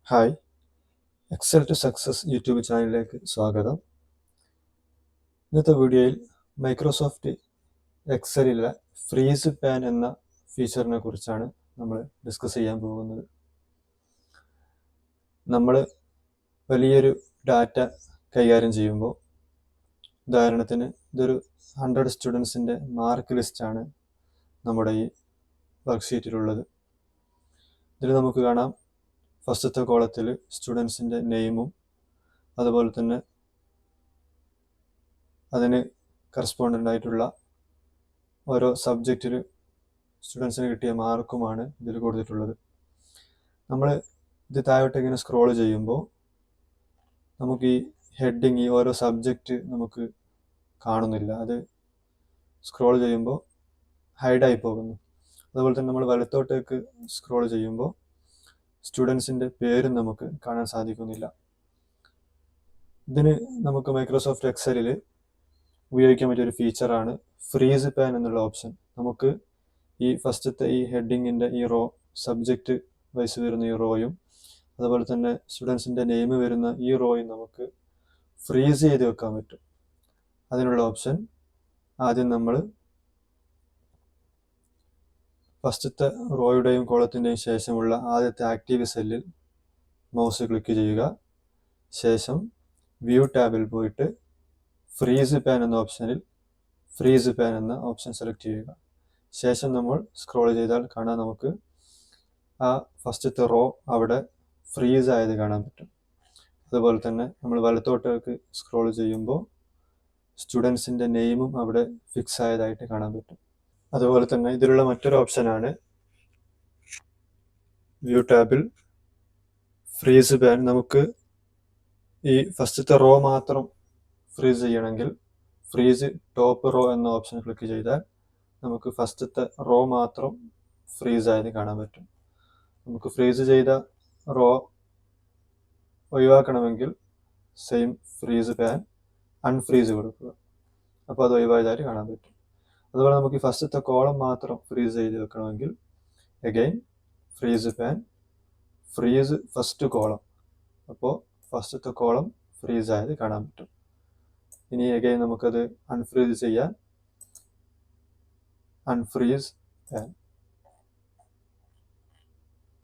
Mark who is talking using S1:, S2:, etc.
S1: Hi, excel to success YouTube ചാനലിലേക്ക് സ്വാഗതം. ഇന്നത്തെ വീഡിയോയിൽ മൈക്രോസോഫ്റ്റ് എക്സലിലെ ഫ്രീസ് പാൻ എന്ന ഫീച്ചറിനെ കുറിച്ചാണ് നമ്മൾ ഡിസ്കസ് ചെയ്യാൻ പോകുന്നത്. നമ്മൾ വലിയൊരു ഡാറ്റ കൈകാര്യം ചെയ്യുമ്പോൾ, ഉദാഹരണത്തിന് ഇതൊരു 100 സ്റ്റുഡൻസിൻ്റെ മാർക്ക് ലിസ്റ്റാണ് നമ്മുടെ ഈ വർക്ക്ഷീറ്റിലുള്ളത്. ഇതിൽ നമുക്ക് കാണാം, ഫസ്റ്റത്തെ കോളത്തിൽ സ്റ്റുഡൻസിൻ്റെ നെയിമും അതുപോലെ തന്നെ അതിന് കറസ്പോണ്ടൻ്റ് ആയിട്ടുള്ള ഓരോ സബ്ജക്റ്റിൽ സ്റ്റുഡൻസിന് കിട്ടിയ മാർക്കുമാണ് ഇതിൽ കൊടുത്തിട്ടുള്ളത്. നമ്മൾ ഇത് താഴോട്ട് ഇങ്ങനെ സ്ക്രോൾ ചെയ്യുമ്പോൾ നമുക്ക് ഈ ഹെഡിങ്, ഈ ഓരോ സബ്ജക്റ്റ് നമുക്ക് കാണുന്നില്ല. അത് സ്ക്രോൾ ചെയ്യുമ്പോൾ ഹൈഡായി പോകുന്നു. അതുപോലെ തന്നെ നമ്മൾ വലത്തോട്ടേക്ക് സ്ക്രോൾ ചെയ്യുമ്പോൾ സ്റ്റുഡൻസിൻ്റെ പേരും നമുക്ക് കാണാൻ സാധിക്കുന്നില്ല. ഇതിന് നമുക്ക് മൈക്രോസോഫ്റ്റ് എക്സലിൽ ഉപയോഗിക്കാൻ പറ്റിയൊരു ഫീച്ചറാണ് ഫ്രീസ് പാൻ എന്നുള്ള ഓപ്ഷൻ. നമുക്ക് ഈ ഫസ്റ്റത്തെ ഈ ഹെഡിങ്ങിൻ്റെ ഈ റോ, സബ്ജക്റ്റ് വൈസ് വരുന്ന ഈ റോയും അതുപോലെ തന്നെ സ്റ്റുഡൻസിൻ്റെ നെയിം വരുന്ന ഈ റോയും നമുക്ക് ഫ്രീസ് ചെയ്ത് വെക്കാൻ പറ്റും. അതിനുള്ള ഓപ്ഷൻ ആദ്യം നമ്മൾ ഫസ്റ്റത്തെ റോയുടെയും കോളത്തിൻ്റെയും ശേഷമുള്ള ആദ്യത്തെ ആക്റ്റീവ് സെല്ലിൽ മൗസ് ക്ലിക്ക് ചെയ്യുക. ശേഷം വ്യൂ ടാബിൽ പോയിട്ട് ഫ്രീസ് പാൻ എന്ന ഓപ്ഷനിൽ ഫ്രീസ് പാൻ എന്ന ഓപ്ഷൻ സെലക്ട് ചെയ്യുക. ശേഷം നമ്മൾ സ്ക്രോൾ ചെയ്താൽ കാണാൻ നമുക്ക് ആ ഫസ്റ്റത്തെ റോ അവിടെ ഫ്രീസ് ആയത് കാണാൻ പറ്റും. അതുപോലെ തന്നെ നമ്മൾ വലത്തോട്ടേക്ക് സ്ക്രോൾ ചെയ്യുമ്പോൾ സ്റ്റുഡൻസിൻ്റെ നെയിമും അവിടെ ഫിക്സ് ആയതായിട്ട് കാണാൻ പറ്റും. അതുപോലെ തന്നെ ഇതിലുള്ള മറ്റൊരു ഓപ്ഷനാണ് വ്യൂ ടാബിൽ ഫ്രീസ് പാൻ. നമുക്ക് ഈ ഫസ്റ്റത്തെ റോ മാത്രം ഫ്രീസ് ചെയ്യണമെങ്കിൽ ഫ്രീസ് ടോപ്പ് റോ എന്ന ഓപ്ഷൻ ക്ലിക്ക് ചെയ്താൽ നമുക്ക് ഫസ്റ്റത്തെ റോ മാത്രം ഫ്രീസ് ആയത് കാണാൻ പറ്റും. നമുക്ക് ഫ്രീസ് ചെയ്ത റോ ഒഴിവാക്കണമെങ്കിൽ സെയിം ഫ്രീസ് പാൻ അൺഫ്രീസ് കൊടുക്കുക. അപ്പോൾ അത് ഒഴിവായതായിട്ട് കാണാൻ പറ്റും. അതുപോലെ നമുക്ക് ഈ ഫസ്റ്റത്തെ കോളം മാത്രം ഫ്രീസ് ചെയ്ത് വെക്കണമെങ്കിൽ again freeze pane freeze first column. അപ്പോൾ ഫസ്റ്റത്തെ കോളം ഫ്രീസ് ആയത് കാണാൻ പറ്റും. ഇനി അഗൈൻ നമുക്കത് അൺഫ്രീസ് ചെയ്യാൻ അൺഫ്രീസ് പാൻ.